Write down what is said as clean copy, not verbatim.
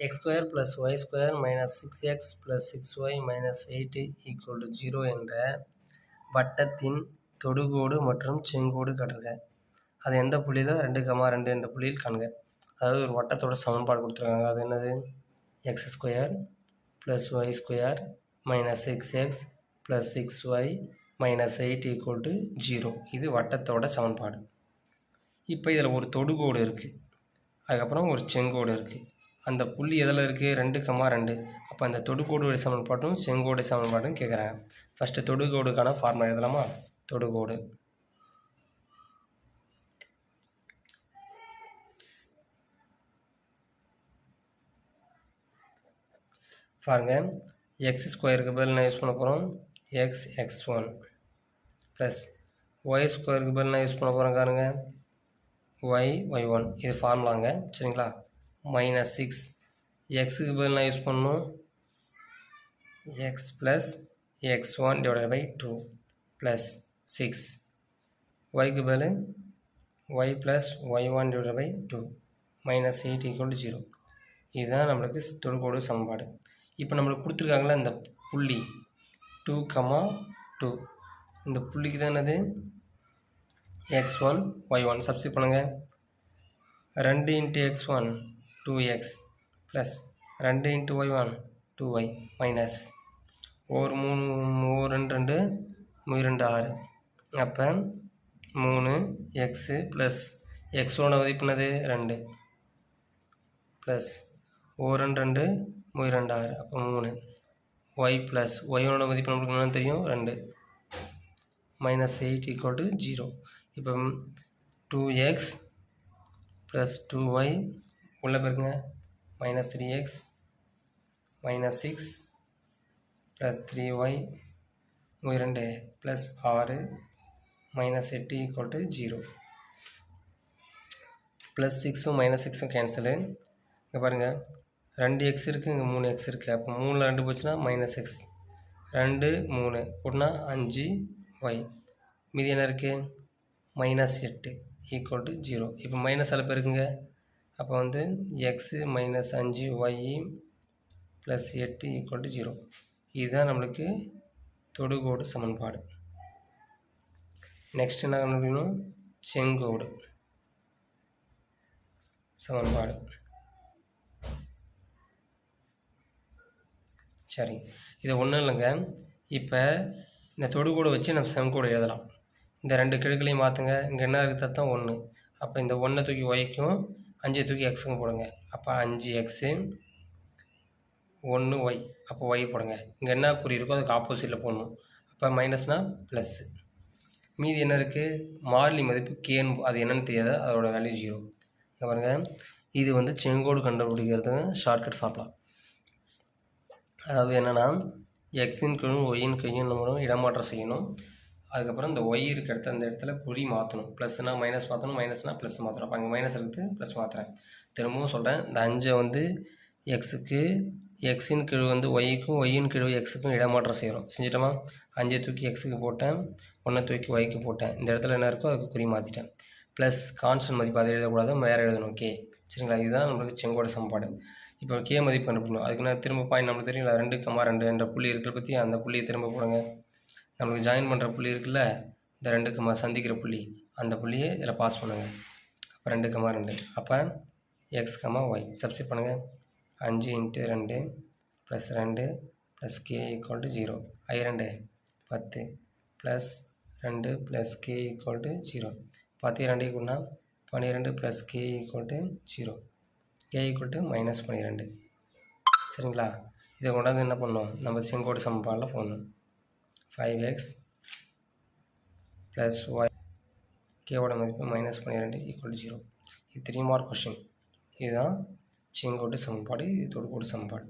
x square plus y square minus 6x plus 6y minus 8 equal to 0 என்ற வட்டத்தின் தொடுகோடு மற்றும் செங்கோடு காட்டுக. அது எந்த புள்ளியில் 2,2 என்ற புள்ளியில் காண்க. அதாவது ஒரு வட்டத்தோட சமன்பாடு கொடுத்துருக்காங்க. அது என்னது? X square plus y square minus 6x plus 6y minus 8 equal to 0. இது வட்டத்தோட சமன்பாடு. இப்போ இதில் ஒரு தொடுகோடு இருக்குது, அதுக்கப்புறம் ஒரு செங்கோடு இருக்குது. அந்த புள்ளி எதில் இருக்குது? 2,2. அப்போ அந்த தொடுகோடு சமன்பாட்டும் செங்கோடு சமன்பாடும் கேட்குறாங்க. ஃபஸ்ட்டு தொடுகோடுக்கான ஃபார்முலா எழுதலாமா? தொடுகோடு பாருங்க, எக்ஸ் ஸ்கொயருக்கு பதில் நான் யூஸ் பண்ண போகிறோம் x(x1) ப்ளஸ் ஒய் ஸ்கொயருக்கு பதில் நான் யூஸ் பண்ண போகிறேன் பாருங்க y(y1). இது ஃபார்முலாங்க, சரிங்களா? மைனஸ் 6 எக்ஸுக்கு பதில் நான் யூஸ் பண்ணணும் x plus x1 divided by 2 plus 6 ஒய்க்கு பதில் y plus y1 divided by 2 minus 8 equal to 0. இதுதான் நம்மளுக்கு தொடுகோடு சமன்பாடு. இப்போ நம்மளுக்கு கொடுத்துருக்காங்களா இந்த புள்ளி 2,2, இந்த புள்ளிக்கு தான் என்னது? x1 y1 சப்ஸ்டிட் பண்ணுங்கள். 2 into x1 2x plus 2 into y1 2y minus ஒரு 3 2 2 6. அப்போ 3x ப்ளஸ் x1 மதிப்புனது 2 ப்ளஸ் 1 2 2 6. அப்போ 3 y ப்ளஸ் y1 மதிப்பு நம்மளுக்கு என்ன தெரியும்? 2 மைனஸ் 8 ஈக்குவல் டு 0. இப்போ 2x ப்ளஸ் 2y உள்ள பேருங்க minus 3x minus 6 plus 3y 2 plus 6 minus 8 equal to 0. Plus 6 minus 6 cancel. இங்கே பாருங்கள், 2x இருக்குது, இங்கே 3x இருக்குது. அப்போ 3ல் 2 போச்சுன்னா மைனஸ் x, 2 3 கூட்டினா 5y, மீதி என்ன இருக்குது? Minus 8 equal to 0. இப்போ மைனஸ் அளப்பு இருக்குங்க. அப்போ வந்து x minus 5y plus 8 equal to 0. இதுதான் நம்மளுக்கு தொடுகோடு சமன்பாடு. நெக்ஸ்ட் என்ன கண்டுபிடிக்கணும்? செங்கோடு சமன்பாடு. சரி, இது ஒன்றும் இல்லைங்க. இப்போ இந்த தொடுகோடு வச்சு நம்ம செங்கோடு எழுதலாம். இந்த 2 கிழக்குலையும் மாற்றுங்க. இங்கே என்ன இருக்குது? தத்தம் 1. அப்போ இந்த 1 தூக்கி ஒய்க்கும் 5 தூக்கி எக்ஸுக்கும் போடுங்க. அப்போ 5x 1y, அப்போ ஒய் போடுங்க. இங்கே என்ன குறி இருக்கோ அதுக்கு ஆப்போசிட்டில் போடணும். அப்போ மைனஸ்னால் ப்ளஸ்ஸு. மீதி என்ன இருக்குது? மாறிலி மதிப்பு கேன், அது என்னென்னு தெரியாது, அதோட வேல்யூ 0. இங்கே பாருங்கள், இது வந்து செங்கோடு கண்டுபிடிக்கிறது ஷார்ட்கட் ஃபார்முலா. அதாவது என்னென்னா, எக்ஸின் கீழும் ஒய்யின் கீழும் நம்ம இடமாற்றம் செய்யணும். அதுக்கப்புறம் இந்த ஒய் இருக்க இடத்துல அந்த இடத்துல குறி மாற்றணும். ப்ளஸ்னால் மைனஸ் மாற்றணும், மைனஸ்னால் ப்ளஸ் மாற்றணும். அப்போ அங்கே மைனஸ் இருக்குது, ப்ளஸ் மாற்றுறேன். திரும்பவும் சொல்கிறேன், இந்த 5 வந்து எக்ஸுக்கு, எக்ஸின் கீழ் வந்து ஒய்க்கும், ஒய்யின் கீழ் எக்ஸுக்கும் இடமாற்றம் செய்கிறோம். செஞ்சிட்டோமா? 5 தூக்கி எக்ஸுக்கு போட்டேன், 1 தூக்கி ஒய்க்கு போட்டேன். இந்த இடத்துல என்ன இருக்கோ அதுக்கு குறி மாற்றிட்டேன். ப்ளஸ் கான்ஸ்டன்ட் மதிப்பு அதை எழுதக்கூடாது, வேறு எழுதணும். ஓகே, சரிங்களா? இதுதான் நம்மளுக்கு செங்கோடு சமன்பாடு. இப்போ கே மதிப்பு கண்டுபிடிக்கணும். அதுக்கு நான் திரும்ப பாயிண்ட் நம்மளுக்கு தெரியும், 2,2 என்ற புள்ளி இருக்கிற பற்றி அந்த புள்ளியை திரும்ப போடுங்க. நம்மளுக்கு ஜாயின் பண்ணுற புள்ளி இருக்குல்ல, இந்த 2, சந்திக்கிற புள்ளி, அந்த புள்ளியை இதில் பாஸ் பண்ணுங்கள். அப்போ 2,2. அப்போ x, y சப்ஸ்டிட் பண்ணுங்கள். 5 into 2 plus 2 plus K equal to 0. I2 10 plus 2 plus K equal to 0. 10 2 கூடனா 12 plus K equal to 0. K equal to minus 12. சரிங்களா? இதை கொண்டாந்து என்ன பண்ணணும்? நம்ம செங்கோடு சமன்பாடில் போடணும். 5x ப்ளஸ் ஒய், கேவோட மதிப்பு மைனஸ் 12 ஈக்குவல் டு 0. இது 3 மார்க் கொஷின். இதுதான் செங்கோடு சமன்பாடு, இது தொடுகோடு சமன்பாடு.